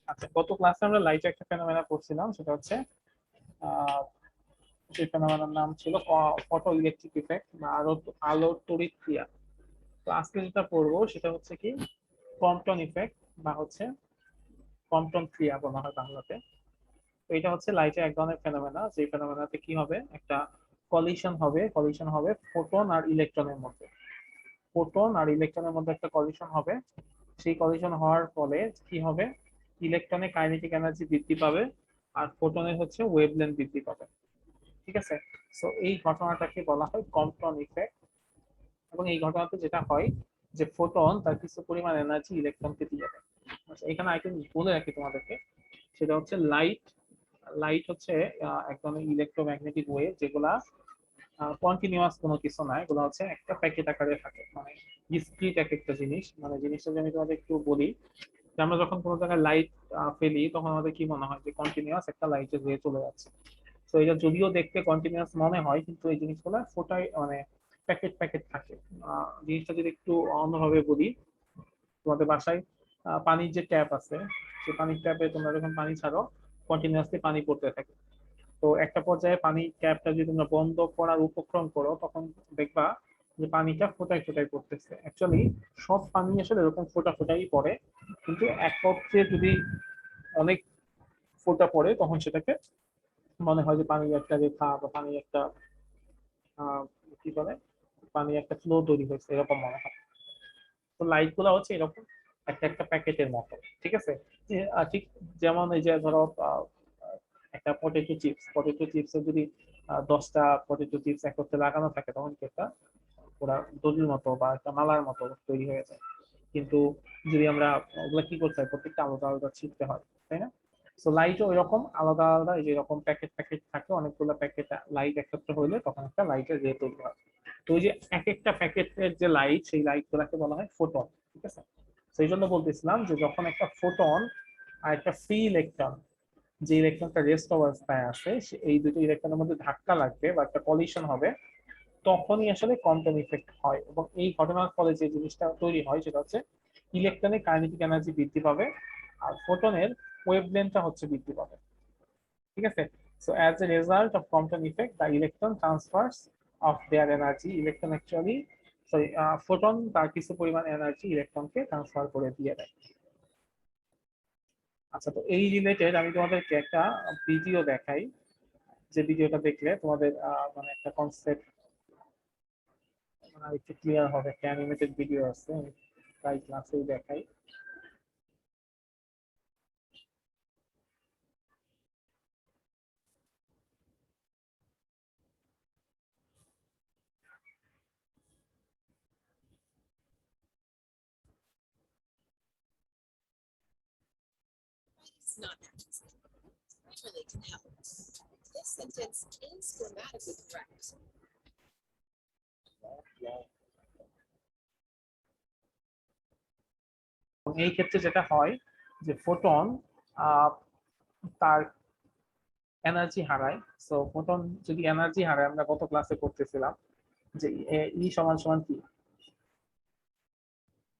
আচ্ছা, গত ক্লাসে আমরা লাইটে একটা ফেনোমেনা পড়ছিলাম, সেটা হচ্ছে আহ সেই ফেনোমেনার নাম ছিল ফটো ইলেকট্রিক ইফেক্ট বা আলোর তড়িৎ ক্রিয়া। তো আজকে যেটা পড়বো সেটা হচ্ছে কি কম্পটন ইফেক্ট বা হচ্ছে কম্পটন ক্রিয়া বলা হয় বাংলাতে। তো এটা হচ্ছে লাইটের এক ধরনের ফেনোমেনা, যে ফেনোমেনাতে কি হবে, একটা কলিশন হবে ফোটন আর ইলেকট্রনের মধ্যে। ফোটন আর ইলেকট্রনের মধ্যে একটা কলিশন হবে। সেই কলিশন হওয়ার ফলে কি হবে, ইলেকট্রনের কাইনেটিক এনার্জি বৃদ্ধি পাবে আর ফোটনের হচ্ছে ওয়েভলেন্থ বৃদ্ধি পাবে। ঠিক আছে। সো এই ঘটনাটাকে বলা হয় কম্পটন ইফেক্ট। এবং এই ঘটনাতে যেটা হয় যে ফোটন তার কিছু পরিমাণ এনার্জি ইলেকট্রনকে দিয়ে দেয়। আচ্ছা, এখানে আরেকটু বলে রাখি তোমাদেরকে, সেটা হচ্ছে লাইট। লাইট হচ্ছে এক ধরনের ইলেকট্রোম্যাগনেটিক ওয়েভ, যেগুলা কন্টিনিউয়াস কোনো কিছু না, এগুলো হচ্ছে একটা প্যাকেট আকারে থাকে, মানে ডিসক্রিট এক একটা জিনিস। মানে জিনিসটা যদি আমি তোমাদের একটু বলি, যে আমরা যখন কোনো জায়গায় লাইট ফেলি তখন আমাদের কি মনে হয় যে কন্টিনিউয়াস একটা লাইটের রে চলে যাচ্ছে। তো এটা যদিও দেখতে কন্টিনিউয়াস মনে হয়, কিন্তু এই জিনিসগুলো ফোটায় মানে প্যাকেট প্যাকেট থাকে। জিনিসটা যদি একটু অন্যভাবে বলি, তোমাদের বাসায় পানির যে ট্যাপ আছে, সেই পানির ট্যাপে তোমরা যখন পানি ছাড়ো কন্টিনিউয়াসলি পানি পড়তে থাকে। তো একটা পর্যায়ে পানি ট্যাপটা যদি তোমরা বন্ধ করার উপক্রম করো, তখন দেখবা যে পানিটা ফোটায় ফোটায় পড়তেছে। অ্যাকচুয়ালি সব পানি আসলে এরকম ফোটা ফোটাই পড়ে, কিন্তু এক পর্যায়ে যদি অনেক ফোটা পড়ে তখন সেটাকে মনে হয় যে পানির একটা রেখা বা পানির একটা আহ কি বলে, পানির একটা ফ্লো তৈরি হয়েছে, এরকম মনে হয়। তো লাইট গুলো হচ্ছে এরকম একটা একটা প্যাকেটের মতো। ঠিক আছে। ঠিক যেমন এই যে ধরো একটা পটেটো চিপসের যদি 10টা পটেটো চিপস একত্রে লাগানো থাকে, তখন কি একটা পুরা দড়ির মতো বা একটা মালার মতো তৈরি হয়ে যায়। কিন্তু যদি আমরা ওগুলা কি করতে হয়, প্রত্যেকটা আলাদা আলাদা ছিটতে হয়, তাই না? তো লাইটও এরকম আলাদা আলাদা, এই যে এরকম প্যাকেট প্যাকেট থাকে, অনেকগুলো প্যাকেট লাইট একত্র হইলে তখন একটা লাইটের রে তৈরি হয়। তো ওই যে এক একটা প্যাকেটের যে লাইট, সেই লাইট গুলাকে বলা হয় ফোটন। ঠিক আছে। সেই জন্য বলতেছিলাম যে যখন একটা ফোটন আর একটা ফ্রি ইলেকট্রন, যে ইলেকট্রনটা রেস্ট অবস্থায় আছে, এই দুটো ইলেকট্রনের মধ্যে ধাক্কা লাগবে বা একটা কলিশন হবে, তখনই আসলে কোয়ান্টাম ইফেক্ট হয়। এবং এই ঘটনার ফলে যে জিনিসটা তৈরি হয় সেটা হচ্ছে ইলেকট্রনের কাইনেটিক এনার্জি বৃদ্ধি পাবে আর ফোটনের ওয়েভলেন্থটা হচ্ছে বৃদ্ধি পাবে। ঠিক আছে। So as a result of quantum effect the electron transfers of their energy, electron actually sorry photon তার কিছু পরিমাণ এনার্জি ইলেকট্রনকে ট্রান্সফার করে দিয়ে দেয়। আচ্ছা, তো এই রিলেটেড আমি তোমাদেরকে একটা ভিডিও দেখাই, যে ভিডিওটা দেখলে তোমাদের মানে একটা কনসেপ্ট মানে একটু ক্লিয়ার হবে। একটা অ্যানিমেটেড ভিডিও আছে, তাই ক্লাসেই দেখাই। It's not accurate. Primarily can help. This sentence is grammatically correct. এই ক্ষেত্রে যেটা হয় যে ফোটন তার এনার্জি হারায়। সো ফোটন যদি এনার্জি হারায়, আমরা গত ক্লাসে করতেছিলাম যে ই সমান সমান কি,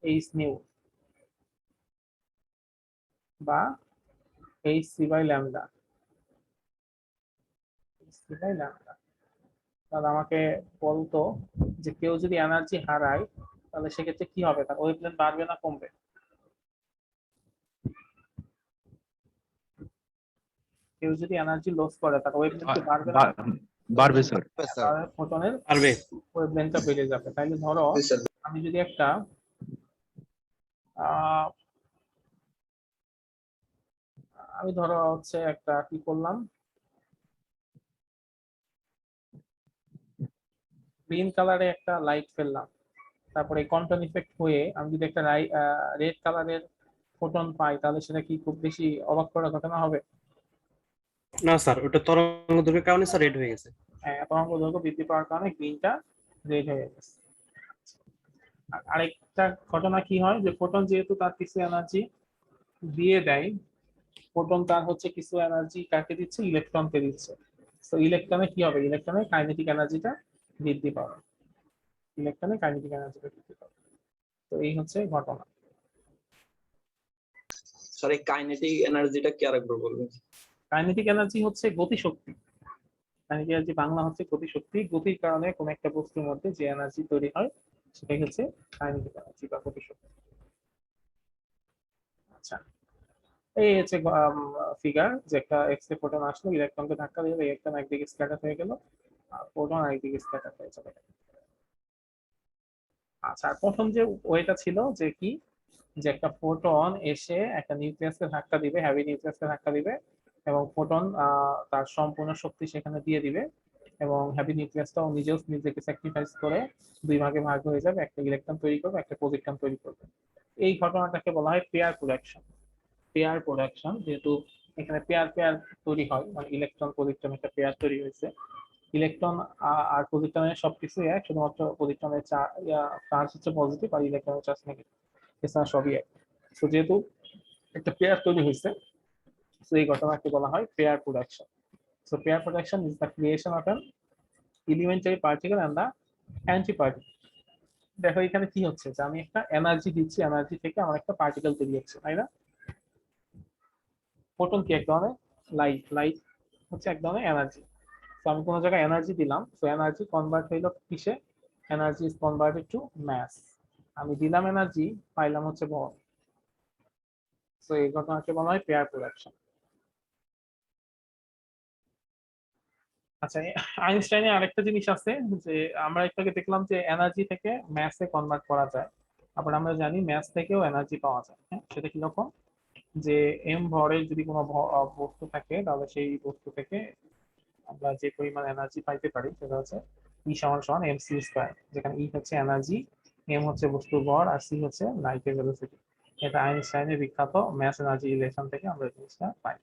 এইচ নিউ বা এইচ সি বাই ল্যামডা। তাহলে আমাকে বলতো যে কেউ যদি এনার্জি হারায় তাহলে সেক্ষেত্রে কি হবে, তার ওয়েভলেন্থ বাড়বে না কমবে? কেউ যদি এনার্জি লস করে তার ওয়েভলেন্থ কি বাড়বে না? বাড়বে স্যার। তাহলে ফোটনের বাড়বে। ওয়েভলেন্থটা বেড়ে যাবে। তাইলে ধরো আমি যদি একটা আহ আমি ধরো হচ্ছে একটা কি করলাম, গ্রিন কালারে একটা লাইট ফেললাম, তারপরে কোয়ান্টাম ইফেক্ট হয়ে আমি যদি একটা রেড কালারের ফোটন পাই, তাহলে সেটা কি খুব বেশি অবাক করার ঘটনা হবে? না স্যার, ওটা তরঙ্গ দৈর্ঘ্যের কারণে স্যার রেড হয়ে গেছে। হ্যাঁ, তরঙ্গ দৈর্ঘ্য বৃদ্ধি পাওয়ার কারণে গ্রিনটা রেড হয়ে গেছে। আর আরেকটা ঘটনা কি হয়, যে ফোটন যেহেতু তার কিছু এনার্জি দিয়ে দেয়, ফোটন তার হচ্ছে কিছু এনার্জি কাকে দিচ্ছে, ইলেকট্রনকে দিচ্ছে। তো ইলেকট্রনে কি হবে, ইলেকট্রনের কাইনেটিক এনার্জিটা বৃদ্ধি পাবে। ইলেকট্রনের কাইনেটিক এনার্জিটা বৃদ্ধি পাবে। তো এই হচ্ছে ঘটনা। স্যার এই কাইনেটিক এনার্জিটা কি আরেকবার বলবেন? কাইনেটিক এনার্জি হচ্ছে গতিশক্তি। কাইনেটিক এনার্জি বাংলা হচ্ছে গতিশক্তি। গতির কারণে কোন একটা বস্তুর মধ্যে যে এনার্জি তৈরি হয় সেটাই হচ্ছে কাইনেটিক এনার্জি বা গতিশক্তি। আচ্ছা, এই হচ্ছে ফিগার যে একটা এক্স রে ফোটন আসলো, ইলেকট্রনকে ধাক্কা দিলে ইলেকট্রন একদিকে স্ক্যাটার হয়ে গেল আর ফোটন আরেকদিকে স্ক্যাটার হয়ে চলে গেল। আচ্ছা, আর প্রথম যে ওয়েটা ছিল যে কি, যে একটা ফোটন এসে একটা নিউক্লিয়াসকে ধাক্কা দিবে, হ্যাভি নিউক্লিয়াসকে ধাক্কা দিবে এবং ফোটন তার সম্পূর্ণ শক্তি সেখানে দিয়ে দিবে এবং হ্যাভি নিউক্লিয়াসটাও নিজেও নিজেকে স্যাক্রিফাইস করে দুই ভাগে ভাগ হয়ে যাবে, একটা ইলেকট্রন তৈরি করবে, একটা পজিট্রন তৈরি করবে। এই ঘটনাটাকে বলা হয় পেয়ার প্রোডাকশন। পেয়ার প্রোডাকশন, যেহেতু এখানে পেয়ার পেয়ার তৈরি হয়, মানে ইলেকট্রন পজিট্রন একটা পেয়ার তৈরি হয়েছে। ইলেকট্রন আর পজিট্রনের সবকিছু এক, শুধুমাত্র পজিট্রনের চার্জ হচ্ছে পজিটিভ আর ইলেকট্রনের চার্জ নেগেটিভ, এছাড়া সবই এক। তো যেহেতু একটা পেয়ার তৈরি হয়েছে, তো এই ঘটনাকে বলা হয় pair production. So pair production is the creation of an elementary particle and the anti particle. দেখো এখানে কি হচ্ছে, যে আমি একটা এনার্জি দিচ্ছি, এনার্জি থেকে আমার একটা পার্টিকেল তৈরি হচ্ছে, তাই না? ফোটন কি এক ধরনের লাইট, লাইট হচ্ছে এক ধরনের এনার্জি। তো আমি কোনো জায়গায় এনার্জি দিলাম, তো এনার্জি কনভার্ট হইলো কিসে? Energy is converted to mass. আমি দিলাম এনার্জি, পাইলাম হচ্ছে ভর। তো এই ঘটনাকে বলা হয় পেয়ার প্রোডাকশন। আচ্ছা, আইনস্টাইনের আরেকটা জিনিস আছে যে আমরা একটু আগে দেখলাম যে এনার্জি থেকে ম্যাসে কনভার্ট করা যায়, আবার আমরা জানি ম্যাস থেকেও এনার্জি পাওয়া যায়। হ্যাঁ, সেটা কিরকম, যে এম ভরের যদি কোনো বস্তু থাকে তাহলে সেই বস্তু থেকে আমরা যে পরিমাণ এনার্জি পাইতে পারি সেটা হচ্ছে ই সমান সমান এম সি স্কয়ার, যেখানে ই হচ্ছে এনার্জি, এম হচ্ছে বস্তুর ভর আর সি হচ্ছে লাইটের ভেলোসিটি। এটা আইনস্টাইনের বিখ্যাত ম্যাস এনার্জি রিলেশন থেকে আমরা এই জিনিসটা পাই।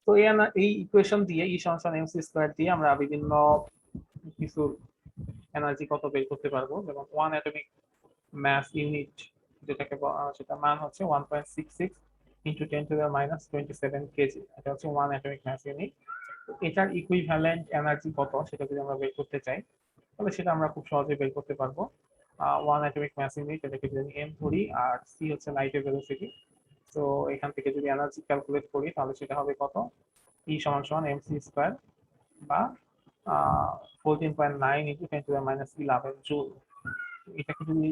তো এই ইকুয়েশন দিয়ে ই সমান সমান এম সি স্কয়ার দিয়ে আমরা বিভিন্ন কিছু এনার্জি কত বের করতে পারবো, যেমন ওয়ান অ্যাটমিক ম্যাস ইউনিট যেটাকে সেটা মান হচ্ছে 1.66 ইন্টু 10⁻⁻27 কেজি। এটা হচ্ছে ওয়ান অ্যাটমিক ম্যাস ইউনিট। এটার ইকুইভ্যালেন্ট এনার্জি কত সেটা যদি আমরা বের করতে চাই তাহলে সেটা আমরা খুব সহজে বের করতে পারবো। ওয়ান অ্যাটমিক ম্যাস ইউনিট, এটাকে যদি এম ধরি আর সি হচ্ছে লাইটের ভেলোসিটি, তো এখান থেকে যদি এনার্জি ক্যালকুলেট করি তাহলে সেটা হবে কত, ই সমান সমান এম সি স্কোয়ার বা 14.9 ইন্টু 10⁻11 জুল। এটাকে যদি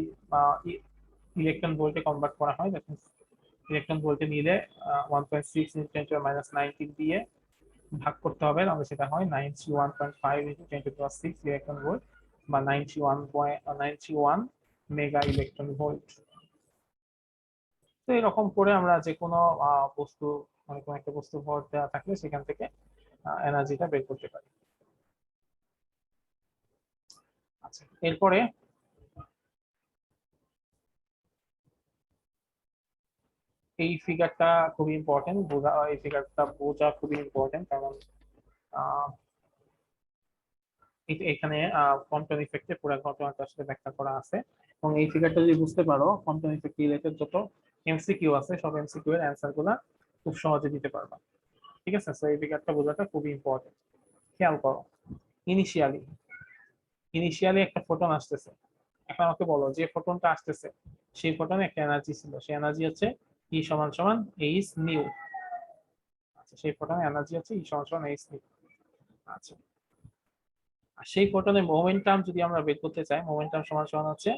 ইলেকট্রন ভোল্টে কনভার্ট করা হয়, দেখুন ইলেকট্রন ভোল্টে নিলে 1.6 ইন্টু 10⁻19 দিয়ে ভাগ করতে হবে, তাহলে সেটা হয় 91.5 ইন্টু 10⁻6 ইলেকট্রন ভোল্ট বা 91 মেগা ইলেকট্রন ভোল্ট। তো এরকম করে আমরা যে কোনো বস্তু, মানে কোনো একটা বস্তু ভর দেওয়া থাকলে সেখান থেকে এনার্জিটা বের করতে পারি। আচ্ছা, এরপরে এই ফিগারটা খুবই ইম্পর্টেন্ট বোঝা, এই ফিগারটা বোঝা খুবই ইম্পর্টেন্ট, কারণ এখানে কোয়ান্টাম ইফেক্টের পুরো ঘটনাটা আসলে ব্যাখ্যা করা আছে। এবং এই ফিগারটা যদি বুঝতে পারো, কোয়ান্টাম ইফেক্ট রিলেটেড যত এমসিকিউ আছে সব এমসিকিউ এর অ্যান্সার গুলা খুব সহজে দিতে পারবা। ঠিক আছে, তো এই ফিগারটা বোঝাটা খুবই ইম্পর্টেন্ট। খেয়াল করো, ইনিশিয়ালি ইনিশিয়ালি একটা ফোটন আসতেছে। এখন আমাকে বলো, যে ফোটনটা আসতেছে সেই ফোটনে একটা এনার্জি ছিল, সেই এনার্জি হচ্ছে ই সমান সমান এইচ নিউ। আচ্ছা, সেই ফোটনের এনার্জি হচ্ছে ই সমান সমান এইচ নিউ। আচ্ছা, আর সেই ফোটনের মোমেন্টাম যদি আমরা বের করতে চাই, মোমেন্টাম সমান সমান হচ্ছে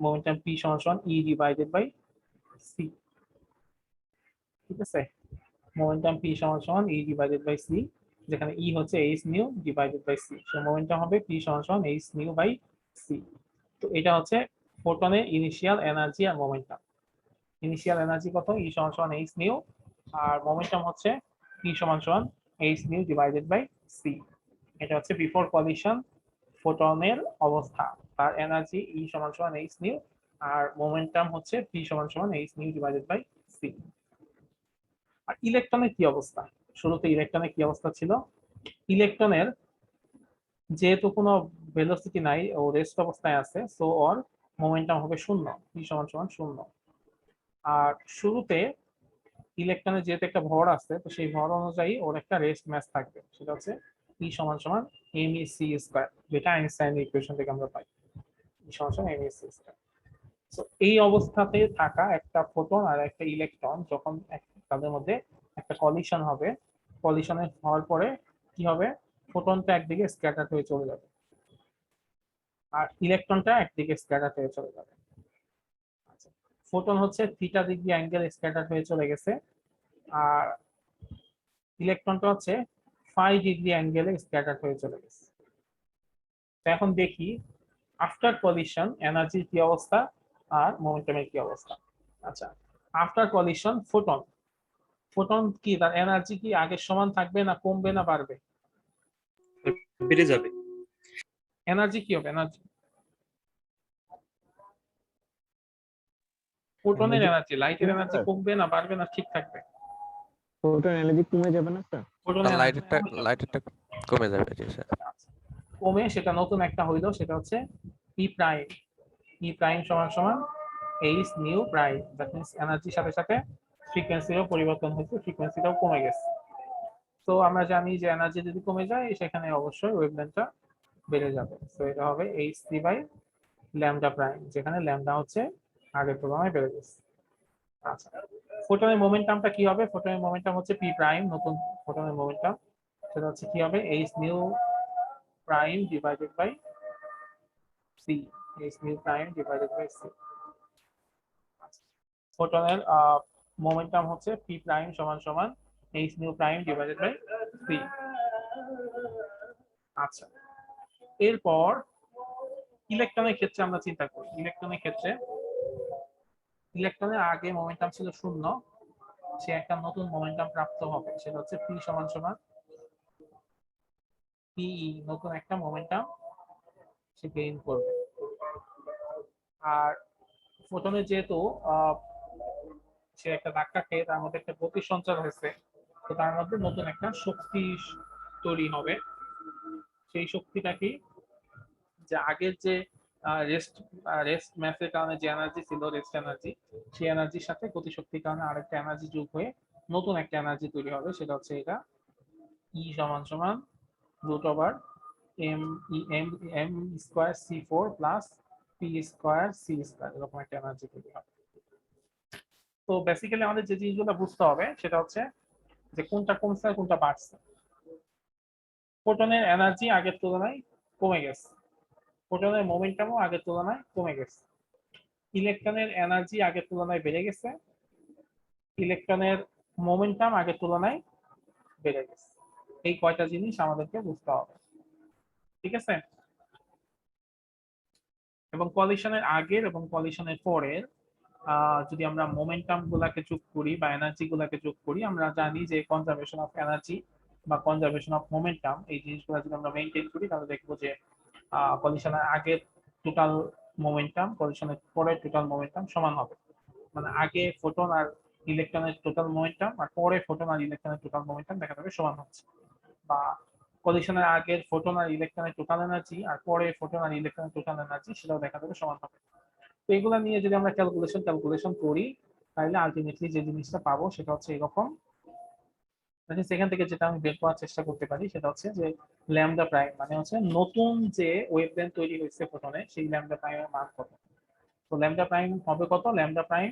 মোমেন্টাম পি সমান সমান ই ডিভাইডেড বাই সি। ঠিক আছে, মোমেন্টাম পি সমান সমান ই ডিভাইডেড বাই সি, যেখানে ই হচ্ছে H nu divided by C, so momentum হবে পি সমান সমান এইচ নিউ বাই সি। তো এটা হচ্ছে ফোটনের ইনিশিয়াল এনার্জি আর মোমেন্টাম। ইনিশিয়াল এনার্জি কত, ই সমান সমান এইচ নিউ, আর মোমেন্টাম হচ্ছে পি সমান সমান H nu divided by C. এটা হচ্ছে বিফোর কলিশন ফোটনের অবস্থা, তার এনার্জি ই সমান সমান এইচ নিউ আর মোমেন্টাম হচ্ছে পি সমান সমান H nu divided by C. আর ইলেকট্রনের কি অবস্থা, শুরুতে ইলেকট্রনের কি অবস্থা ছিল? ইলেকট্রনের যেহেতু কোনো ভেলোসিটি নাই, ও রেস্ট অবস্থায় আছে, সো ওর মোমেন্টাম হবে শূন্য, পি সমান সমান শূন্য। আর শুরুতে ইলেকট্রনের যেহেতু একটা ভর আছে, তো সেই ভর অনুযায়ী ওর একটা রেস্ট ম্যাস থাকবে, সেটা হচ্ছে ই সমান সমান এম ই সি স্কয়ার, যেটা আইনস্টাইনের ইকুয়েশন থেকে আমরা পাই, ই সমান সমান এম ই সি স্কয়ার। তো এই অবস্থাতে থাকা একটা ফোটন আর একটা ইলেকট্রন যখন তাদের মধ্যে একটা কলিশন হবে, কলিশনের হওয়ার পরে কি হবে, ফোটনটা একদিকে স্ক্যাটার হয়ে চলে যাবে আর ইলেকট্রনটা একদিকে স্ক্যাটার হয়ে চলে যাবে। ফোটন হচ্ছে থিটা ডিগ্রি অ্যাঙ্গেল স্ক্যাটার হয়ে চলে গেছে, আর ইলেকট্রনটা হচ্ছে ফাই ডিগ্রি অ্যাঙ্গেলে স্ক্যাটার হয়ে চলে গেছে। তো এখন দেখি আফটার কলিশন এনার্জির কি অবস্থা আর মোমেন্টামের কি অবস্থা। আচ্ছা, আফটার কলিশন ফোটন, ফোটন কি তার এনার্জি কি আগের সমান থাকবে না কমবে না বাড়বে? বেড়ে যাবে। এনার্জি কি হবে? এনার্জি, ফোটনের এনার্জি এনার্জি, লাইটের না এনার্জি স্যার, কমবে না বাড়বে না ঠিক থাকবে? ফোটন এনার্জি কমে যাবে না স্যার? ফোটনের এনার্জি লাইটেরটা কমে যাবে, জি স্যার। কমে, সেটা নতুন একটা হইলো, সেটা হচ্ছে ই প্রাইম। ই প্রাইম সমান সমান H nu prime, that means এনার্জির সাথে সাথে ফ্রিকোয়েন্সিরও পরিবর্তন হয়েছে, ফ্রিকোয়েন্সিটাও কমে গেছে। তো আমরা জানি যে এনার্জি যদি কমে যায় সেখানে অবশ্যই ওয়েভলেন্থটা বেড়ে যাবে। তো এটা হবে H C by lambda prime, যেখানে ল্যামডা হচ্ছে আগের তুলনায় বেড়ে গেছে। আচ্ছা, ফোটনের মোমেন্টামটা কি হবে? ফোটনের মোমেন্টাম হচ্ছে পি প্রাইম, নতুন ফোটনের মোমেন্টাম সেটা হচ্ছে কি হবে, H nu prime divided by C, H nu prime divided by C. ফোটনের মোমেন্টাম হচ্ছে পি প্রাইম সমান সমান H nu prime divided by C. আচ্ছা, এরপর ইলেকট্রনের ক্ষেত্রে আমরা চিন্তা করি। ইলেকট্রনের ক্ষেত্রে ইলেকট্রনের আগে মোমেন্টাম ছিল শূন্য, সে একটা নতুন মোমেন্টাম প্রাপ্ত হবে, সেটা হচ্ছে পি সমান সমান পিই, নতুন একটা মোমেন্টাম সে গেইন করবে। আর ফোটনের যেহেতু সে একটা ধাক্কা খেয়ে তার মধ্যে একটা গতি সঞ্চার হয়েছে, তো তার মধ্যে নতুন একটা শক্তি তৈরি হবে। সেই শক্তিটা কি, যে আগের যে রেস্ট রেস্ট ম্যাসের কারণে যে এনার্জি ছিল, রেস্ট এনার্জি, সেই এনার্জির সাথে গতিশক্তির কারণে আরেকটা এনার্জি যোগ হয়ে নতুন একটা এনার্জি তৈরি হবে, সেটা হচ্ছে এটা ই সমান সমান root over M E M M square C four plus P square C square, এরকম একটা এনার্জি তৈরি হবে। তো বেসিক্যালি আমাদের যে জিনিসগুলো বুঝতে হবে সেটা হচ্ছে যে কোনটা কমছে আর কোনটা বাড়ছে। ফোটনের এনার্জি আগের তুলনায় কমে গেছে, ফোটনের মোমেন্টামও আগের তুলনায় কমে গেছে। ইলেকট্রনের এনার্জি আগের তুলনায় বেড়ে গেছে, ইলেকট্রনের মোমেন্টাম আগের তুলনায় বেড়ে গেছে। এই কয়টা জিনিস আমাদেরকে বুঝতে হবে, ঠিক আছে? এবং কলিশনের আগের এবং কলিশনের পরের যদি আমরা মোমেন্টাম গুলাকে যোগ করি বা এনার্জি গুলাকে যোগ করি, আমরা জানি যে কনজারভেশন অফ এনার্জি বা কনজারভেশন অফ মোমেন্টাম, এই জিনিসগুলো যদি আমরা মেনটেন করি তাহলে দেখবো যে কলিশনের আগের টোটাল মোমেন্টাম কলিশনের পরের টোটাল মোমেন্টাম সমান হবে। মানে আগে ফোটন আর ইলেকট্রনের টোটাল মোমেন্টাম আর পরে ফোটন আর ইলেকট্রনের টোটাল মোমেন্টাম দেখা যাবে সমান হচ্ছে, বা কলিশনের আগের ফোটন আর ইলেকট্রনের টোটাল এনার্জি আর পরে ফোটন আর ইলেকট্রনের টোটাল এনার্জি সেটাও দেখা যাবে সমান হবে। তো এগুলা নিয়ে যদি আমরা ক্যালকুলেশন করি তাহলে আলটিমেটলি যে জিনিসটা পাবো সেটা হচ্ছে এরকম। সেখান থেকে যেটা আমি বের করার চেষ্টা করতে পারি সেটা হচ্ছে যে ল্যামডা প্রাইম মানে হচ্ছে নতুন যে ওয়েভলেন্থ তৈরি হয়েছে ফোটনে, সেই ল্যামডা প্রাইমের মান কত। তো ল্যামডা প্রাইম হবে কত, ল্যামডা প্রাইম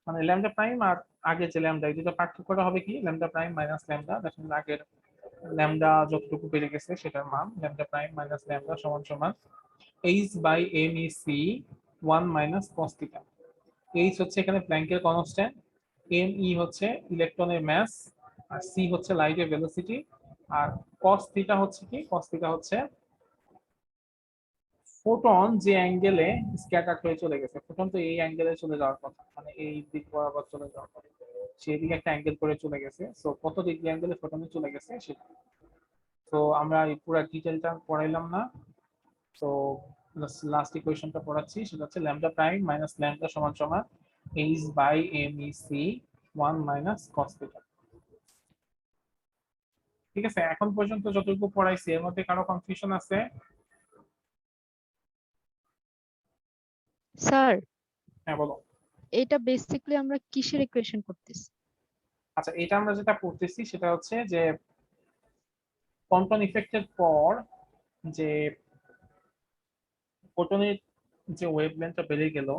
মানে ল্যামডা প্রাইম আর আগে যে ল্যামডা, এই দুটো পার্থক্যটা হবে কি, ল্যামডা প্রাইম মাইনাস ল্যামডা, দেখুন আগের ল্যামডা যতটুকু বেড়ে গেছে সেটার মান, ল্যামডা প্রাইম মাইনাস ল্যামডা সমান সমান H by M E C 1 minus cos theta. H হচ্ছে এখানে প্ল্যাঙ্কের কনস্ট্যান্ট, এম ই হচ্ছে ইলেকট্রনের ম্যাস, আর সি হচ্ছে লাইটের ভেলোসিটি, আর কস থিটা হচ্ছে কি, কস থিটা হচ্ছে ফোটন যে অ্যাঙ্গেলে স্ক্যাটার হয়ে চলে গেছে। ফোটন তো এই অ্যাঙ্গেলে চলে যাওয়ার কথা, মানে এই দিক বরাবর চলে যাওয়ার কথা, সেই দিকে একটা অ্যাঙ্গেল করে চলে গেছে। সো কত ডিগ্রি অ্যাঙ্গেলে ফোটনে চলে গেছে সেটা। তো আমরা এই পুরো ডিটেলটা পড়াইলাম না, তো লাস্ট ইকুয়েশনটা পড়াচ্ছি, সেটা হচ্ছে ল্যামডা প্রাইম মাইনাস ল্যামডা সমান সমান H by M E C 1 minus cos theta. ঠিক আছে, এখন পর্যন্ত যতটুকু পড়াইছি এর মধ্যে কারো কনফিউশন আছে? স্যার, হ্যাঁ বলো। এটা বেসিক্যালি আমরা কিসের ইকুয়েশন করতেছি? আচ্ছা, এটা আমরা যেটা পড়তেছি সেটা হচ্ছে যে কোয়ান্টাম ইফেক্টের পর যে ফোটনের যে ওয়েভলেন্থটা বেড়ে গেল,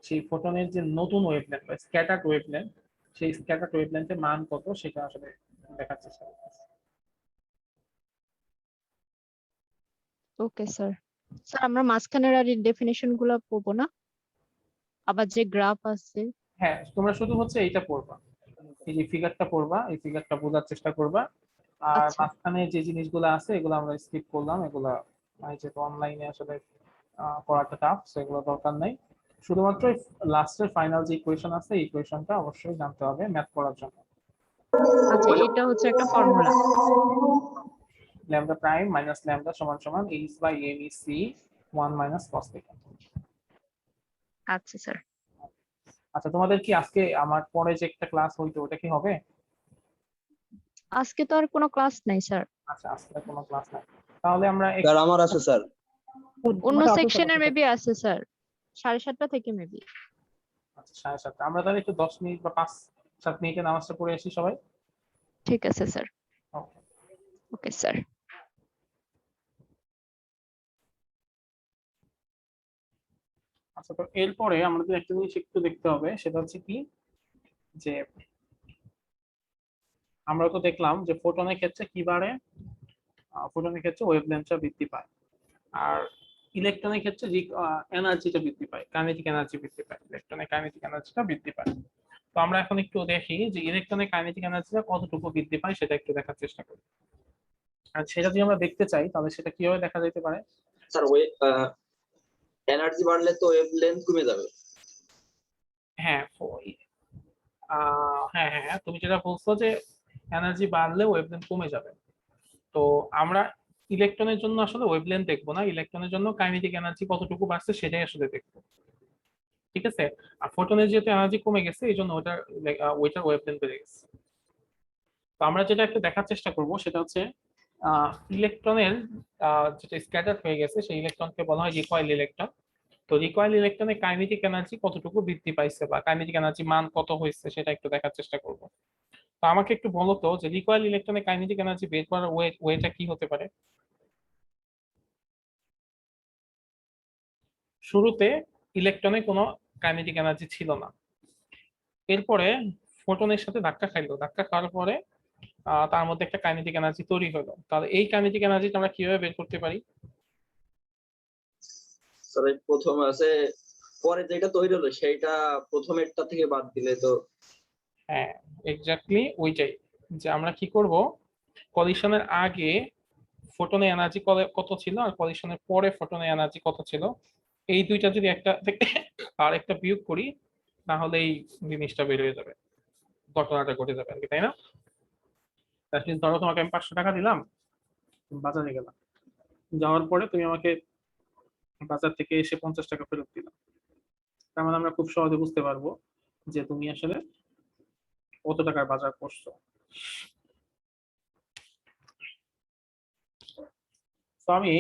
সেই ফোটনের যে নতুন ওয়েভলেন্থ বা স্ক্যাটার্ড ওয়েভলেন্থ, সেই স্ক্যাটার্ড ওয়েভলেন্থের মান কত সেটা আসলে দেখার চেষ্টা করতেছি। Okay sir. স্যার আমরা মাঝখানের আর ডেফিনেশন গুলা পড়বো না, আবার যে গ্রাফ আছে? হ্যাঁ, তোমরা শুধু হচ্ছে এইটা পড়বা, এই যে ফিগারটা পড়বা, এই ফিগারটা বোঝার চেষ্টা করবা। আর আচ্ছা মাঝখানে যে জিনিসগুলো আছে এগুলো আমরা স্কিপ করলাম, এগুলা মানে যেহেতু অনলাইনে আসলে করাটা টাফ, সেগুলো দরকার নেই। শুধুমাত্র লাস্টের ফাইনাল যে ইকুয়েশন আছে এই ইকুয়েশনটা অবশ্যই জানতে হবে ম্যাথ করার জন্য। আচ্ছা, এটা হচ্ছে একটা formula. Lambda prime minus lambda সমান সমান H by M E C 1 minus cos theta. আচ্ছা স্যার। আচ্ছা, তোমাদের কি আজকে আমার পরে যে একটা ক্লাস হইতো ওটা কি হবে? আজকে তো আর কোনো ক্লাস নাই স্যার। আচ্ছা, আজকে আর কোনো ক্লাস নাই, তাহলে আমরা স্যার আমার আছে স্যার। অন্য সেকশনের মেবি আছে স্যার, 7:30 থেকে মেবি। আচ্ছা, 7:30। আমরা তাহলে একটু 10 মিনিট বা 5-7 মিনিটে নামাজটা পড়ে আসি সবাই। ঠিক আছে স্যার। Okay. Okay sir. আচ্ছা, তো এরপরে আমাদের একটা জিনিস একটু দেখতে হবে, সেটা হচ্ছে কি যে আমরা তো দেখলাম যে ফোটনের ক্ষেত্রে কি বাড়ে, ফোটনের ক্ষেত্রে ওয়েভলেন্থটা বৃদ্ধি পায়, আর ইলেকট্রনের ক্ষেত্রে এনার্জিটা বৃদ্ধি পায়, কাইনেটিক এনার্জি বৃদ্ধি পায়, ইলেকট্রনের কাইনেটিক এনার্জিটা বৃদ্ধি পায়। তো আমরা এখন একটু দেখি যে ইলেকট্রনের কাইনেটিক এনার্জিটা কতটুকু বৃদ্ধি পায় সেটা একটু দেখার চেষ্টা করি। আর সেটা যদি আমরা দেখতে চাই তাহলে সেটা কিভাবে দেখা যেতে পারে? স্যার এনার্জি বাড়লে তো ওয়েভলেন্থ কমে যাবে। হ্যাঁ, হ্যাঁ হ্যাঁ হ্যাঁ, তুমি যেটা বলছো যে এনার্জি বাড়লে ওয়েভলেন্থ কমে যাবে, তো আমরা ইলেকট্রনের জন্য আসলে ওয়েভলেন্থ দেখবো না, ইলেকট্রনের জন্য কাইনেটিক এনার্জি কতটুকু বাড়ছে সেটাই আসলে দেখবো, ঠিক আছে? আর ফোটনের যেহেতু এনার্জি কমে গেছে এই জন্য ওইটার ওয়েভলেন্থ বেড়ে গেছে। তো আমরা যেটা একটু দেখার চেষ্টা করব সেটা হচ্ছে ইলেকট্রনের যেটা স্ক্যাটার হয়ে গেছে সেই ইলেকট্রনকে বলা হয় রিকয়েল ইলেকট্রন। তো রিকয়েল ইলেকট্রনের কাইনেটিক এনার্জি কতটুকু বৃদ্ধি পাইছে বা কাইনেটিক এনার্জি মান কত হয়েছে সেটা একটু দেখার চেষ্টা করব। তো আমাকে একটু বলো তো যে রিকয়েল ইলেকট্রনের কাইনেটিক এনার্জি বের করার ওয়েটা কি হতে পারে? শুরুতে ইলেকট্রনে কোনো কাইনেটিক এনার্জি ছিল না, এরপরে ফোটনের সাথে ধাক্কা খাইলো, ধাক্কা খাওয়ার পরে তার মধ্যে একটা কাইনেটিক এনার্জি তৈরি হলো। তাহলে এই কাইনেটিক এনার্জিটা আমরা কিভাবে বের করতে পারি? স্যার প্রথম আছে, পরে যেটা তৈরি হলো সেইটা প্রথমেরটা থেকে বাদ দিলে তো। হ্যাঁ, এক্স্যাক্টলি ওইটাই, যে আমরা কি করব, কলিশনের আগে ফোটনের এনার্জি কত ছিল আর কলিশনের পরে ফোটনের এনার্জি কত ছিল, এই দুইটা যদি একটা থেকে আর একটা বিয়োগ করি তাহলে এই জিনিসটা বের হয়ে যাবে, ঘটনাটা ঘটে যাবে আর কি, তাই না? তার মানে ধরো তোমাকে আমি 500 টাকা দিলাম, তুমি বাজারে গেলাম, যাওয়ার পরে তুমি আমাকে বাজার থেকে এসে 50 টাকা ফেরত দিলাম, তার মানে আমরা খুব সহজে বুঝতে পারবো যে তুমি আসলে কত টাকার বাজার করছো। তো আমি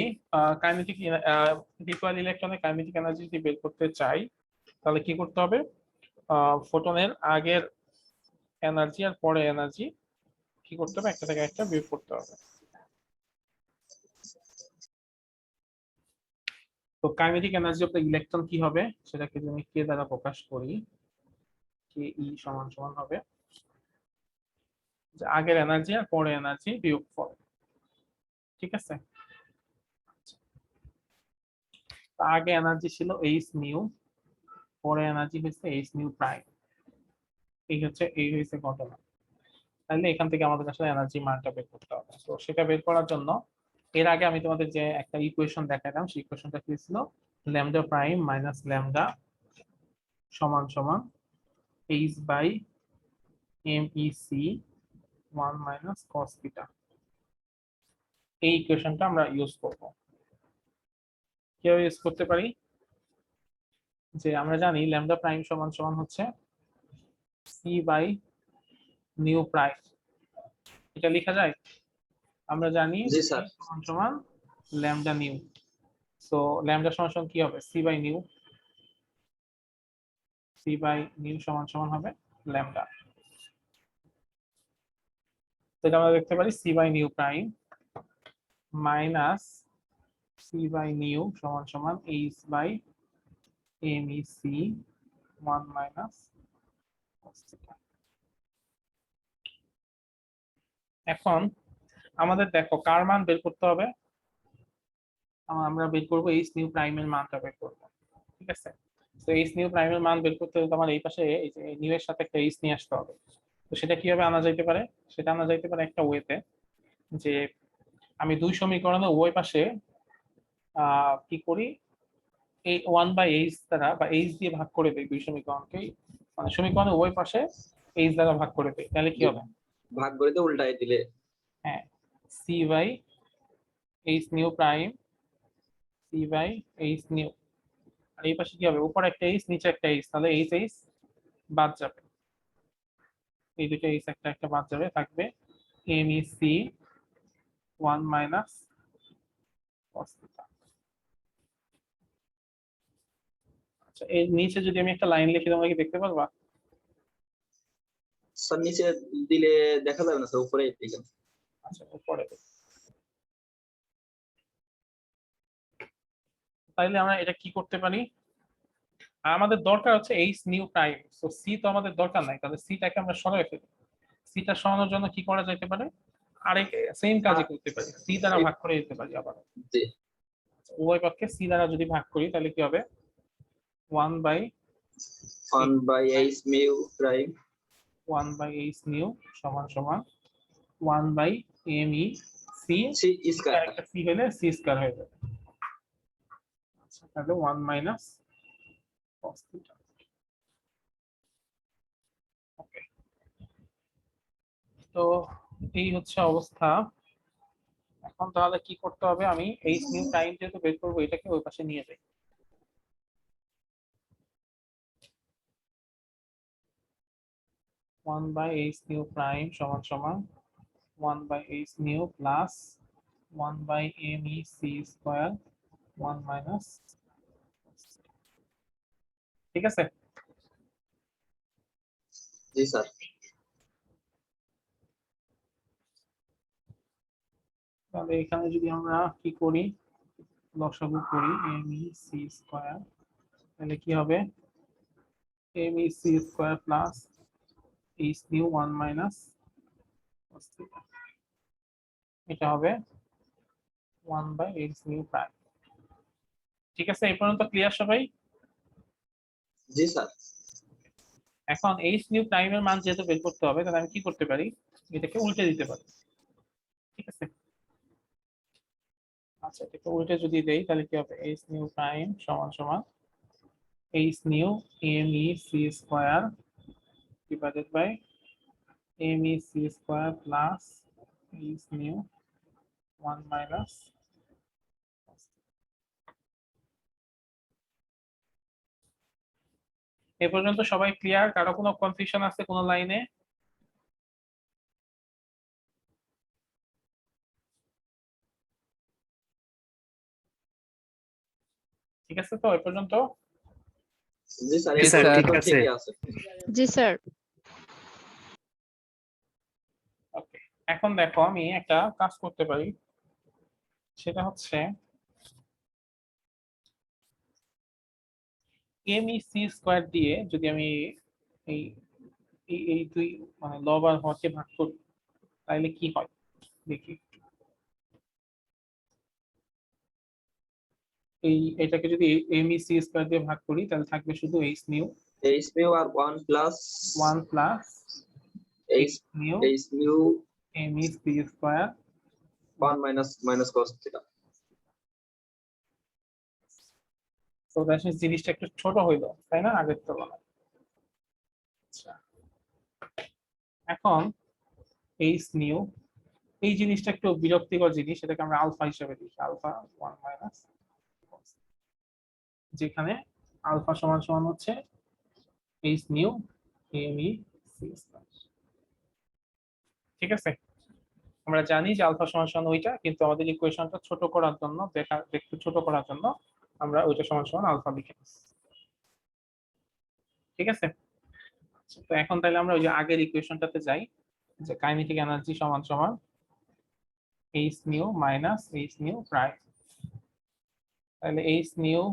কাইনেটিক রিকয়েল ইলেকট্রনের কাইনেটিক এনার্জি যদি বের করতে চাই তাহলে কি করতে হবে? ফোটনের আগের এনার্জি আর পরে এনার্জি কি করতে হবে, একটা থেকে একটা বিয়োগ করতে হবে। তো kinetic energy of the electron কি হবে সেটাকে যদি আমি কে দ্বারা প্রকাশ করি, কে ই সমান সমান হবে যে আগের এনার্জি আর পরে এনার্জি বিয়োগফল, ঠিক আছে? তো আগে এনার্জি ছিল এইচ নিউ, পরে এনার্জি হচ্ছে এইচ নিউ প্রাইম, এই হচ্ছে ঘটনা। তাহলে এখান থেকে আমাদের আসলে এনার্জি মানটা বের করতে হবে। তো সেটা বের করার জন্য এর আগে আমি তোমাদের যে একটা ইকুয়েশন দেখালাম সেই ইকুয়েশনটা কি ছিল, ল্যামডা প্রাইম মাইনাস ল্যামডা সমান সমান H by M E C 1 minus cos theta. এই ইকুয়েশনটা আমরা ইউজ করব। কিভাবে ইউজ করতে পারি? যে আমরা জানি ল্যামডা প্রাইম সমান সমান হচ্ছে সি বাই নিউ প্রাইম, এটা লেখা যায়? আমরা জানি জি স্যার। সমান সমান ল্যামডা নিউ। সো ল্যামডা সমান সমান কি হবে, C by nu, C by nu সমান সমান হবে ল্যামডা। তো এটা আমরা দেখতে পারি C by nu prime minus C by nu সমান সমান H by M E C 1 minus cos theta। এখন আমাদের দেখো কার মান বের করতে হবে, আমরা বের করবো এইচ নিউ প্রাইমের মানটা বের করবো, ঠিক আছে। তো এইচ নিউ প্রাইমের মান বের করতে হলে আমার এই পাশে এই যে নিউ এর সাথে একটা এইচ নিয়ে আসতে হবে। তো সেটা কিভাবে আনা যাইতে পারে, সেটা আনা যাইতে পারে একটা ওয়েতে, যে আমি দুই সমীকরণে উভয় পাশে কি করি, এই 1/h দ্বারা বা h দিয়ে ভাগ করে দেই দুই সমীকরণকেই, মানে সমীকরণের উভয় পাশে h দ্বারা ভাগ করে দেই, তাহলে কি হবে, ভাগ করে দিয়ে উল্টাই দিলে হ্যাঁ c/h new prime c/h new, আর এই পাশে কি হবে, উপরে একটা h নিচে একটা h, তাহলে h বাদ যাবে, এই দুটো h একটা একটা বাদ যাবে, থাকবে MEC 1 minus cos theta। আচ্ছা এর নিচে যদি আমি একটা লাইন লিখি তোমরা কি দেখতে পারবা? স্যার নিচে দিলে দেখা যাবে না স্যার, উপরে দিকে। আচ্ছা উপরে, তাইলে আমরা এটা কি করতে পারি, আমাদের দরকার হচ্ছে H nu prime, so C তো আমাদের দরকার নাই, তাহলে সিটাকে আমরা সরাই ফেলি। সিটা সরানোর জন্য কি করা যেতে পারে, আরেক সেম কাজই করতে পারি, সি দ্বারা ভাগ করে দিতে পারি আবার। জি উভয় পক্ষে সি দ্বারা যদি ভাগ করি তাহলে কি হবে, 1/h mu prime 1/h new সমান সমান 1/me সি, সি স্কয়ার। একটা সি হলে সি স্কয়ার হয়ে যাবে। আচ্ছা তাহলে 1 minus cos theta। ওকে, তো এই হচ্ছে অবস্থা। এখন তাহলে কি করতে হবে, আমি এইচ নিউ প্রাইম যেহেতু বের করবো এটাকে ওই পাশে নিয়ে যাই। 1/h নিউ প্রাইম সমান সমান 1/h new plus 1/me c square 1 minus, ঠিক আছে। জি স্যার। তাহলে এখানে যদি আমরা কি করি, লসাগু করি me c স্কয়ার, তাহলে কি হবে, me c square plus h nu 1 minus cos theta, এটা হবে 1/h নিউ প্রাইম। ঠিক আছে, এই পর্যন্ত ক্লিয়ার সবাই? জি স্যার। এখন h নিউ প্রাইমের মান যেহেতু বের করতে হবে, তাহলে আমি কি করতে পারি, এটাকে উল্টে দিতে পারি, ঠিক আছে। আচ্ছা এটাকে উল্টে যদি দেই তাহলে কি হবে, h নিউ প্রাইম সমান সমান h nu me c square divided by me c square plus h nu 1 minus. এ পর্যন্ত সবাই ক্লিয়ার? কারো কোনো কনফিউশন আছে কোনো লাইনে? ঠিক আছে তো এ পর্যন্ত? জি স্যার, জি এই স্যার, পর্যন্ত ঠিক আছে। ঠিকই আছে। জি স্যার। ওকে, এখন দেখো আমি একটা কাজ করতে পারি, সেটা হচ্ছে MEC স্কয়ার দিয়ে যদি আমি এই এই দুই মানে লব আর হরকে ভাগ করি তাহলে কি হয় দেখি। এটাকে যদি MEC স্কয়ার দিয়ে ভাগ করি তাহলে থাকবে শুধু h নিউ h মিউ আর 1 plus 1 plus h new h mu MEC square 1 minus minus cos theta. তো দ্যাট মিন্স জিনিসটা একটু ছোট হইলো তাই না আগের তুলনায়। আচ্ছা এখন h নিউ, এই জিনিসটা একটু বিরক্তিকর জিনিস, এটাকে আমরা আলফা হিসেবে লিখি, আলফা 1 মাইনাস, যেখানে আলফা সমান সমান হচ্ছে h nu me c square. ঠিক আছে, আমরা জানি যে আলফা সমান সমান ওইটা, কিন্তু আমাদের ইকুয়েশনটা ছোট করার জন্য, দেখতে ছোট করার জন্য আমরা ওইটা সমান সমান আলফা লিখে নিচ্ছি। ঠিক আছে, তো এখন তাহলে আমরা ওই যে আগের ইকুয়েশনটাতে যাই, যে কাইনেটিক এনার্জি সমান সমান h nu minus h nu prime. তাহলে h nu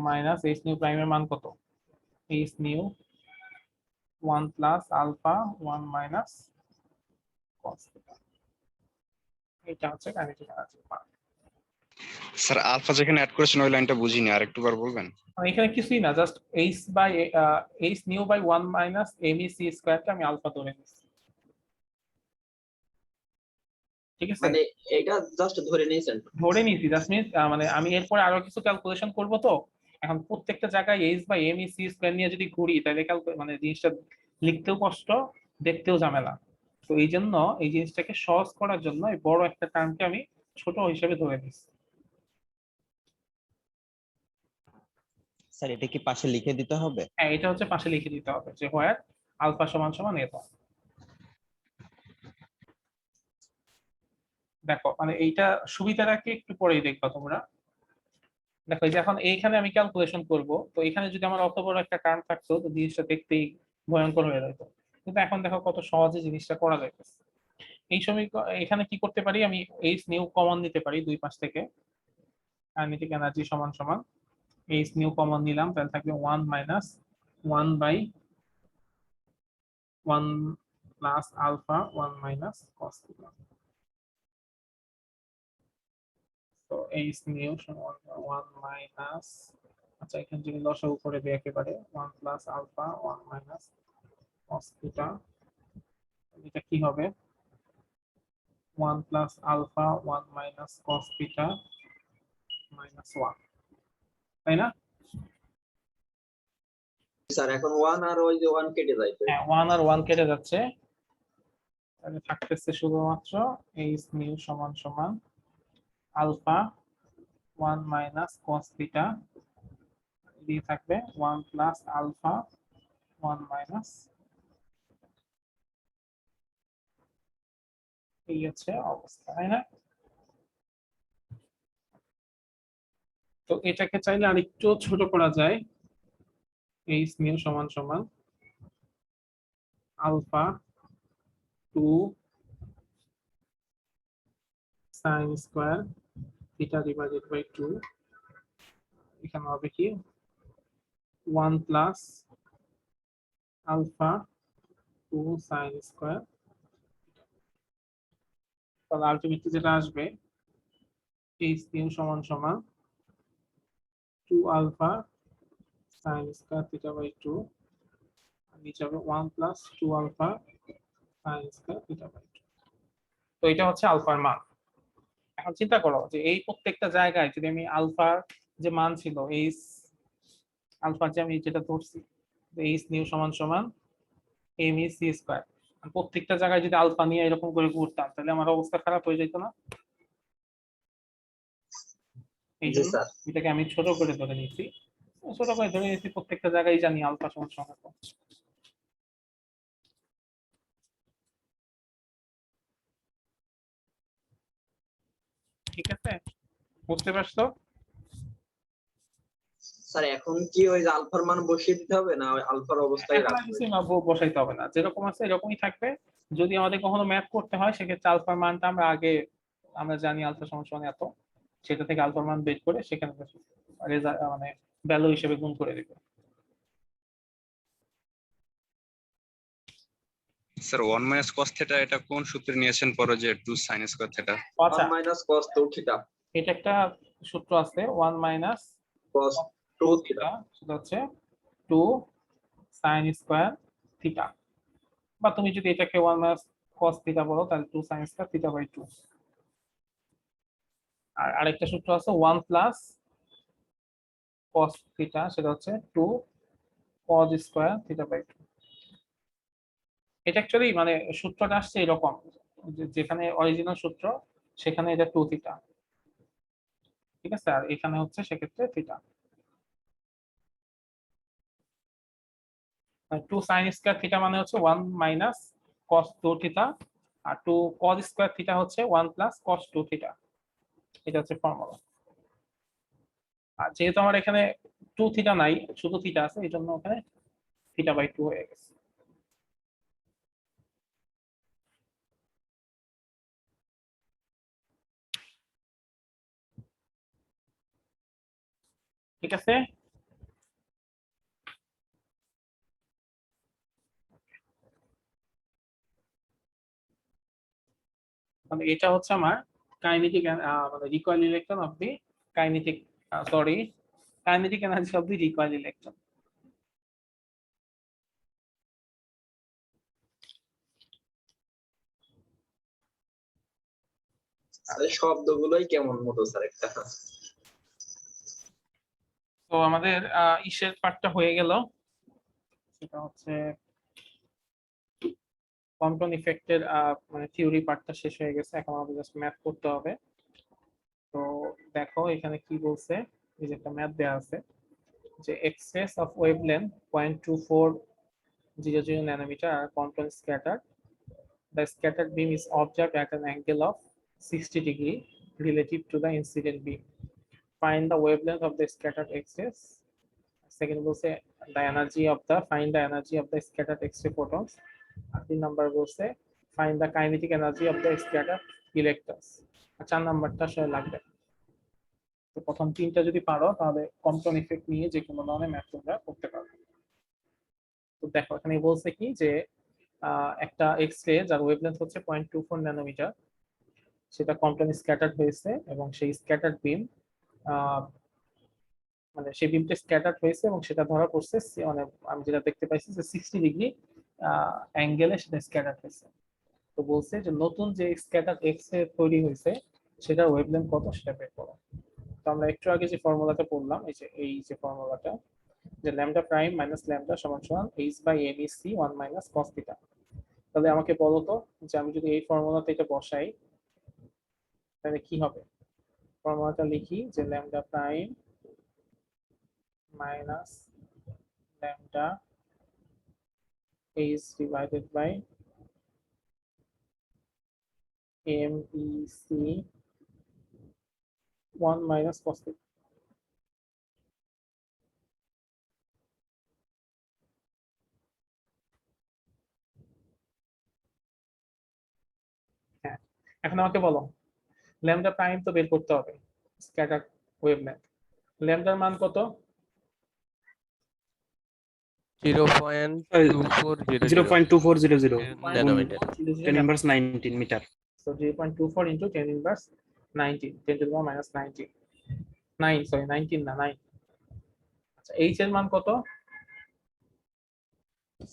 minus h nu প্রাইমের মান কত, H nu 1 plus alpha 1 minus cos theta. এটা হচ্ছে কাইনেটিক এনার্জির মান। স্যার আলফা যেখানে অ্যাড করেছেন ওই লাইনটা বুঝিনি, আরেকটুবার বলবেন? এখানে কিছুই না, just H nu by 1 minus M E C স্কয়ারকে আমি আলফা ধরে নিচ্ছি, ঠিক আছে? মানে এটা জাস্ট ধরে নিয়েছেন? ধরে নিয়েছি, জাস্ট মিন্স মানে আমি এরপরে আরো কিছু ক্যালকুলেশন করব, তো এখন প্রত্যেকটা জায়গায় H by M E C square নিয়ে যদি ঘুরি তাহলে মানে জিনিসটা লিখতেও কষ্ট, দেখতেও ঝামেলা। তো এই জন্য এই জিনিসটাকে সহজ করার জন্য এই বড় একটা টার্মকে আমি ছোট হিসেবে ধরে নিচ্ছি। স্যার এটা কি পাশে লিখে দিতে হবে? হ্যাঁ, এটা হচ্ছে পাশে লিখে দিতে হবে যে হোয়ার আলফা সমান সমান এটা। দেখো মানে এইটা সুবিধাটা কি একটু পরেই দেখবা তোমরা। দেখো এই যে এখন এইখানে আমি ক্যালকুলেশন করব, তো এখানে যদি আমার অত বড় একটা টার্ম থাকতো তো জিনিসটা দেখতেই ভয়ঙ্কর হয়ে যেত, কিন্তু এখন দেখো কত সহজে জিনিসটা করা যাইতেছে। এই সমীকরণ এখানে কি করতে পারি, আমি এইচ নিউ কমন নিতে পারি দুই পাশ থেকে, কাইনেটিক এনার্জি সমান সমান এইচ নিউ কমন নিলাম, তাহলে থাকবে 1 minus 1 by 1 plus alpha 1 minus cos theta. তো এইচ নিউ সমান 1 মাইনাস, আচ্ছা এখানে যদি লসাগু করে দিই একেবারে 1 plus alpha 1 minus cos theta, এটা কি হবে 1 plus alpha 1 minus cos theta minus 1, তাই না? স্যার এখন 1 আর ওই যে 1 কেটে যায় তো? হ্যাঁ, 1 আর 1 কেটে যাচ্ছে, তাহলে থাকতেছে শুধুমাত্র এইচ নিউ সমান সমান আলফা 1 মাইনাস কস থিটা, দিয়ে থাকবে 1 প্লাস আলফা 1 মাইনাস, এই হচ্ছে অবস্থা, তাই না? তো এটাকে চাইলে আরেকটু ছোট করা যায়, এইচ নিউ সমান সমান alpha 2 sine square theta divided by 2, এখানে হবে কি 1 প্লাস আলফা 2 সাইন স্কয়ার, তাহলে আলটিমেটলি যেটা আসবে এইচ নিউ সমান সমান 2 alpha sine square theta by 2, আর নিচে হবে 1 plus 2 alpha sine square theta by 2। তো এটা হচ্ছে আলফার মান। এখন চিন্তা করো যে এই প্রত্যেকটা জায়গায় যদি আমি আলফার যে মান ছিল এইচ আলফার যে আমি যেটা ধরছি এইচ নিউ সমান সমান এম ই সি স্কয়ার, প্রত্যেকটা জায়গায় যদি আলফা নিয়ে এরকম করে ঘুরতাম তাহলে আমার অবস্থা খারাপ হয়ে যেত না? এই জি জন্য স্যার। এটাকে আমি ছোট করে ধরে নিয়েছি, ছোট করে ধরে নিয়েছি, প্রত্যেকটা জায়গায় জানি আলফা সমান সমান কত। ঠিক আছে, বুঝতে পারছো? স্যার এখন কি ওই যে আলফার মান বসিয়ে দিতে হবে না ওই আলফার অবস্থায় এখন আর রাখবে? কিছু বসাইতে হবে না, যেরকম আছে এরকমই থাকবে। যদি আমাদের কখনো ম্যাথ করতে হয় সেক্ষেত্রে আলফার মানটা আমরা আগে আমরা জানি আলফা সমান সমান এত, সেটা থেকে আলফার মান বের করে সেখানে মানে ভ্যালু হিসেবে গুণ করে দিবে। স্যার 1 মাইনাস কস থিটা এটা কোন সূত্রে নিয়েছেন পরে যে 2 সাইন স্কয়ার থিটা? আচ্ছা 1 মাইনাস cos 2 থিটা এটা একটা সূত্র আছে 1 মাইনাস cos 2 2 থিটা। থিটা, সেটা হচ্ছে 2 সাইন স্কয়ার থিটা, বা তুমি যদি এটাকে 1 মাইনাস cos থিটা বলো তাহলে 2 সাইন স্কয়ার থিটা বাই 2। আর আরেকটা সূত্র আছে 1 প্লাস cos থিটা, সেটা হচ্ছে 2 cos স্কয়ার থিটা বাই 2। এটা অ্যাকচুয়ালি মানে সূত্রটা আসছে এরকম, যেখানে অরিজিনাল সূত্র সেখানে এটা 2 থিটা, ঠিক আছে, আর এখানে হচ্ছে সেক্ষেত্রে থিটা। 2 সাইন স্কয়ার থিটা মানে হচ্ছে 1 মাইনাস cos 2 থিটা, আর 2 cos স্কয়ার থিটা হচ্ছে 1 প্লাস cos 2 থিটা, এটা হচ্ছে ফর্মুলা। আর যেহেতু আমার এখানে 2 থিটা নাই, শুধু থিটা আছে, এই জন্য ওখানে থিটা বাই 2 হয়ে গেছে। ঠিক আছে, মানে এটা হচ্ছে আমার কাইনেটিক মানে recoil electron of the kinetic kinetic energy of the recoil electron. আরে শব্দগুলোই কেমন মতো স্যার একটা। তো আমাদের ইসের পার্টটা হয়ে গেল, সেটা হচ্ছে কম্পন ইফেক্টের মানে থিওরি পার্টটা শেষ হয়ে গেছে, এখন আমাদের জাস্ট ম্যাথ করতে হবে। তো দেখো এখানে কি বলছে, এই যে একটা ম্যাথ দেওয়া আছে যে access of wavelength 0.2400 nanometer are quantum scattered. The scattered beam is observed at an angle of 60 degree relative to the incident beam. Find the wavelength of the scattered X-rays. Second বলছে find the energy of the scattered X-ray photons. আর 3 number বলছে find the kinetic energy of the scattered electrons. আর 4 নাম্বারটা আসলে লাগবে। তো প্রথম তিনটা যদি পারো তাহলে কম্পন ইফেক্ট নিয়ে যে কোনো ধরনের ম্যাথ তোমরা করতে পারবে। তো দেখো এখানে বলছে কি যে একটা এক্স-রে যার ওয়েভলেন্থ হচ্ছে 0.24 ন্যানোমিটার, সেটা কম্পন স্ক্যাটার্ড হয়েছে এবং সেই স্ক্যাটার্ড বিম মানে সেই বিমটা স্ক্যাটার্ড হয়েছে এবং সেটা ধরা পড়ছে মানে আমি যেটা দেখতে পাইছি যে 60 ডিগ্রি অ্যাঙ্গেলে সেটা স্ক্যাটার্ড হয়েছে। তো বলছে যে নতুন যে স্ক্যাটার্ড এক্স-রে তৈরি হয়েছে সেটার ওয়েভলেন্থ কত সেটা বের করো। তো আমরা একটু আগে যে ফর্মুলাটা পড়লাম, এই যে ফর্মুলাটা যে ল্যামডা প্রাইম মাইনাস ল্যামডা সমান সমান h/mec 1 মাইনাস cos থিটা। তাহলে আমাকে বলো তো যে আমি যদি এই ফর্মুলাতে এটা বসাই তাহলে কি হবে। ফর্মুলাটা লিখি যে lambda prime minus lambda h divided by mec 1 minus cos theta. হ্যাঁ, এখন আমাকে বলো ল্যামডা প্রাইম তো বের করতে হবে, স্ক্যাটার্ড ওয়েভলেন্থ। ল্যামডার মান কত? 0.2400 0.2400 nanometer. 10 inverse 19 metre. So 0.24 into 10 inverse 19, 10 to the power minus 19, 19 না 9। আচ্ছা h এর মান কত?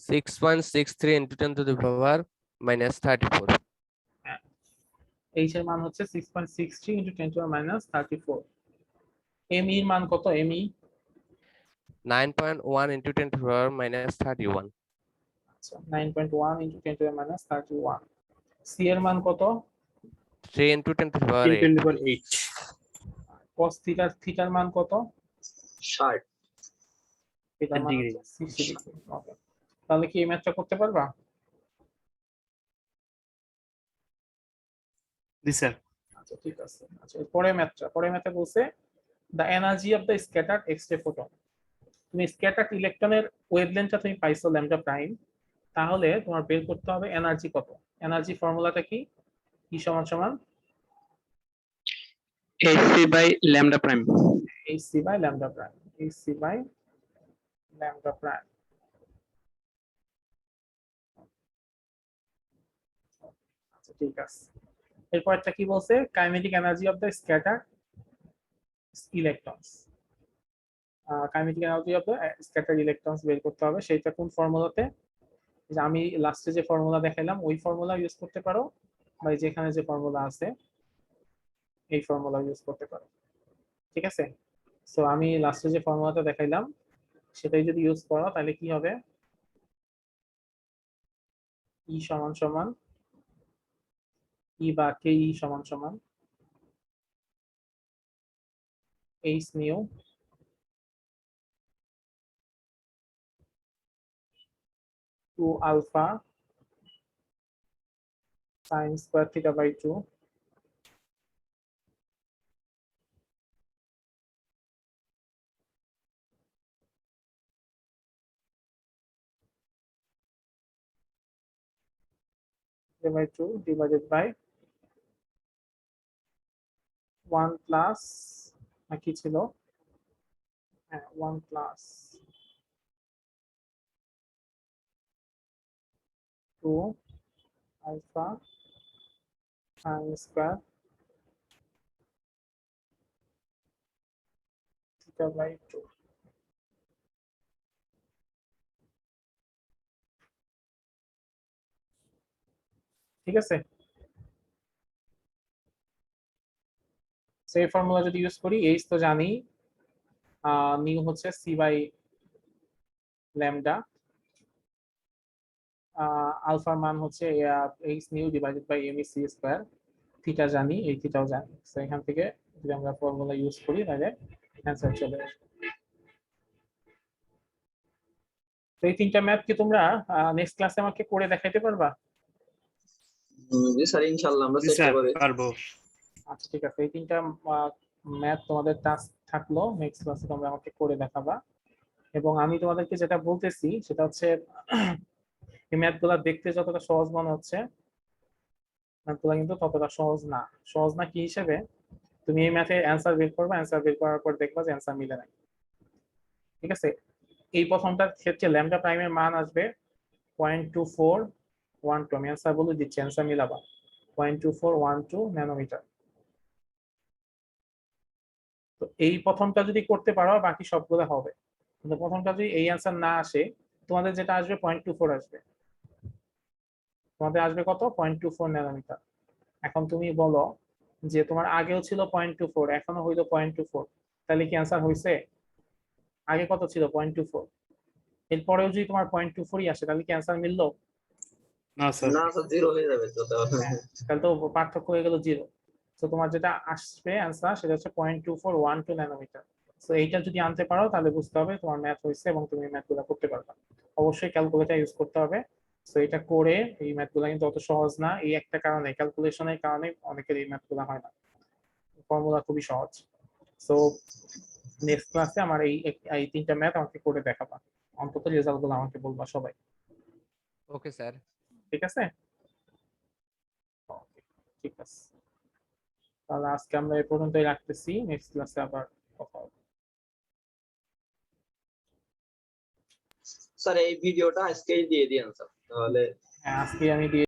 6.63 into 10 to the power minus 34. h এর মান হচ্ছে 6.63 into 10 to the minus 34। me এর মান কত? me 9.1 into 10 to the power minus 31. আচ্ছা 9.1 into 10 to the minus 31। c এর মান কত? 3 into 10 to the power 10 to 8. the power 8। cos থিটার মান কত? 60 থিটার মান ডিগ্রি। হচ্ছে 60 ডিগ্রি। ওকে, তাহলে কি এই ম্যাথটা করতে পারবা? জি স্যার। আচ্ছা ঠিক আছে। আচ্ছা পরের ম্যাথে বলছে the energy of the scattered X-ray photon। তুমি স্ক্যাটার্ড ইলেকট্রনের ওয়েভলেন্থটা তুমি পাইছো ল্যামডা প্রাইম, তাহলে তোমার বের করতে হবে এনার্জি কত। এনার্জি ফর্মুলাটা কি? E সমান সমান hc by lambda prime। hc by lambda prime, hc by lambda prime. আচ্ছা ঠিক আছে। এরপরটা কি বলছে? Kinetic energy of the scattered electrons. Kinetic energy of the scattered electrons বের করতে হবে। সেইটা কোন ফর্মুলাতে? যে আমি লাস্টে যে ফর্মুলা দেখাইলাম ওই ফর্মুলা ইউজ করতে পারো, বা যেখানে যে ফর্মুলা আছে এই ফর্মুলা ইউজ করতে পারো। ঠিক আছে, সো আমি লাস্টে যে ফর্মুলাটা দেখাইলাম সেটাই যদি ইউজ করো তাহলে কি হবে? ই সমান সমান ই বা কে ই সমান সমান H nu two alpha sine square theta by 2 by 2 divided by 1 plus কি ছিল? 1 plus 2 alpha sine square theta by 2। ঠিক আছে, সেই ফর্মুলা যদি ইউজ করি, এইচ তো জানি, নিউ হচ্ছে সি বাই ল্যামডা, আলফার মান হচ্ছে H nu divided by M C square, theta জানি, এই থিটাও জানি। তো এখান থেকে যদি আমরা ফর্মুলা ইউজ করি তাহলে অ্যান্সার চলে আসবে। তো এই তিনটা ম্যাথ কি তোমরা নেক্সট ক্লাসে আমাকে করে দেখাইতে পারবা? জি স্যার, ইনশাআল্লাহ আমরা জি চেষ্টা স্যার করি। পারবো। আচ্ছা ঠিক আছে, এই তিনটা ম্যাথ তোমাদের টাস্ক থাকলো, নেক্সট ক্লাসে তোমরা আমাকে করে দেখাবা। এবং আমি তোমাদেরকে যেটা বলতেছি সেটা হচ্ছে এই ম্যাথগুলো দেখতে যতটা সহজ মনে হচ্ছে, ম্যাথগুলো কিন্তু ততটা সহজ না। সহজ না কি হিসেবে, তুমি এই ম্যাথে অ্যান্সার বের করবে, অ্যান্সার বের করার পর দেখবা যে অ্যান্সার মিলে নাই। ঠিক আছে, এই প্রথমটার ক্ষেত্রে ল্যামডা প্রাইমের মান আসবে 0.2412, আমি অ্যান্সার বলে দিচ্ছি, অ্যান্সার মিলাবা 0.2412 ন্যানোমিটার। তো এই প্রথমটা যদি করতে পারো বাকি সবগুলো হবে, কিন্তু প্রথমটা যদি এই অ্যান্সার না আসে, তোমাদের যেটা আসবে 0.24 আসবে, তোমাদের আসবে কত? 0.24 ন্যানোমিটার। এখন তুমি বলো যে তোমার আগেও ছিল 0.24, এখনো হইলো 0.24, তাহলে কি অ্যান্সার হয়েছে? আগে কত ছিল? 0.24। এরপরেও যদি তোমার 0.24ই আসে তাহলে কি অ্যান্সার মিললো? না স্যার। না স্যার, জিরো হয়ে যাবে তো তাহলে। হ্যাঁ, তাহলে তো পার্থক্য হয়ে গেল 0। তো তোমার যেটা আসবে অ্যান্সার সেটা হচ্ছে 0.2412 ন্যানোমিটার। তো এইটা যদি আনতে পারো তাহলে বুঝতে হবে তোমার ম্যাথ হয়েছে এবং তুমি ম্যাথগুলো করতে পারবে। অবশ্যই ক্যালকুলেটর ইউজ করতে হবে। তো এটা করে, এই ম্যাথগুলো কিন্তু অত সহজ না, এই একটা কারণে, ক্যালকুলেশনের কারণে অনেকের এই ম্যাথগুলো হয় না। ফর্মুলা খুবই সহজ। সো নেক্সট ক্লাসে আমার এই তিনটা ম্যাথ আমাকে করে দেখাবা, অন্তত রেজাল্টগুলো আমাকে বলবা সবাই। Okay sir. ঠিক আছে? Okay, ঠিক আছে, তাহলে আজকে আমরা এই পর্যন্তই রাখতেছি, নেক্সট ক্লাসে আবার কথা হবে। স্যার এই ভিডিওটা আজকেই দিয়ে দিন স্যার তাহলে। হ্যাঁ, আজকে আমি দিয়ে